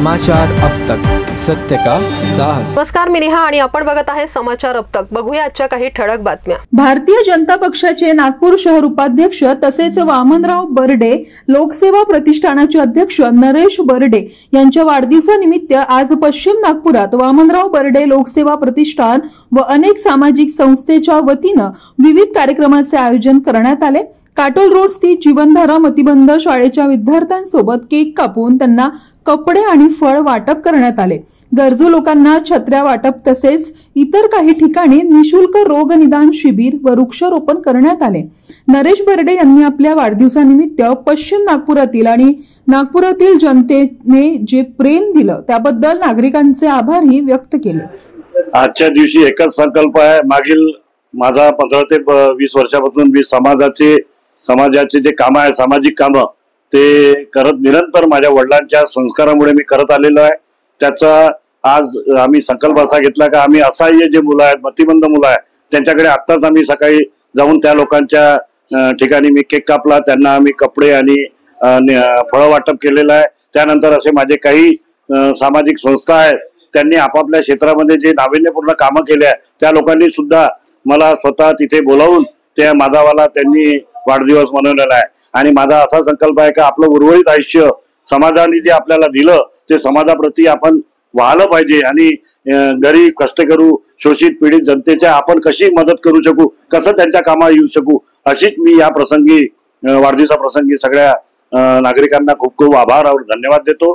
समाचार अब तक, सत्य का साहस। नमस्कार, मी नेहा आणि आपण बघत आहे समाचार अब तक। बघूया आजच्या काही ठळक बातम्या। भारतीय जनता पक्षाचे नागपूर शहर उपाध्यक्ष तसेच वामनराव बर्डे लोकसेवा प्रतिष्ठानाचे अध्यक्ष नरेश बर्डे यांच्या वाढदिवसानिमित्त आज पश्चिम नागपुरात वामनराव बर्डे लोकसेवा प्रतिष्ठान व अनेक सामाजिक संस्थेच्या वतीने विविध कार्यक्रमाचे आयोजन करण्यात आले। काटोल रोड स्थित जीवनधारा मतिबंध शाळेच्या विद्यार्थ्यांसोबत केक कापून त्यांना कपडे आणि फळ वाटप करण्यात आले। गरजू लोकांना छत्र्या वाटप तसेच इतर काही ठिकाणी निशुल्क रोग निदान शिबिर व वृक्षारोपण करण्यात आले। नरेश बर्डे यांनी आपल्या वाढदिवसानिमित्त पश्चिम नागपुरातील आणि नागपुरातील जनतेने जे प्रेम दिलं त्याबद्दल नागरिकांचे आभारही व्यक्त केले। आजच्या दिवशी एकच संकल्प आहे। मागील माझा 15 ते 20 वर्षापासून मी समाजाचे जे काम आहे, सामाजिक काम ते करत निरंतर माझ्या वडिलांच्या संस्कारामुळे मी करत आलेलो आहे। त्याचा आज आम्ही संकल्प असा घेतला की आम्ही असहाय्य जे मुलं आहेत, मतिमंद मुलं आहेत, त्यांच्याकडे आत्ताच आम्ही सकाळी जाऊन त्या लोकांच्या ठिकाणी मी केक कापला, त्यांना आम्ही कपडे आणि फळ वाटप केलेलं आहे। त्यानंतर असे माझे काही सामाजिक संस्था आहेत, त्यांनी आपापल्या क्षेत्रामध्ये जे नाविन्यपूर्ण कामं केले आहे त्या लोकांनी सुद्धा मला स्वतः तिथे बोलावून त्या माझावाला त्यांनी वाढदिवस मनवलेला आहे। आणि माझा असा संकल्प आहे की आपलं उर्वरित आयुष्य समाजाने जे आपल्याला दिलं ते समाजाप्रती आपण वाहलं पाहिजे आणि गरीब, कष्टकरू, शोषित, पीडित जनतेच्या आपण कशी मदत करू शकू, कसं त्यांच्या कामाला येऊ शकू, अशीच मी या प्रसंगी वाढदिवसा प्रसंगी सगळ्या नागरिकांना खूप खूप आभार और धन्यवाद देतो।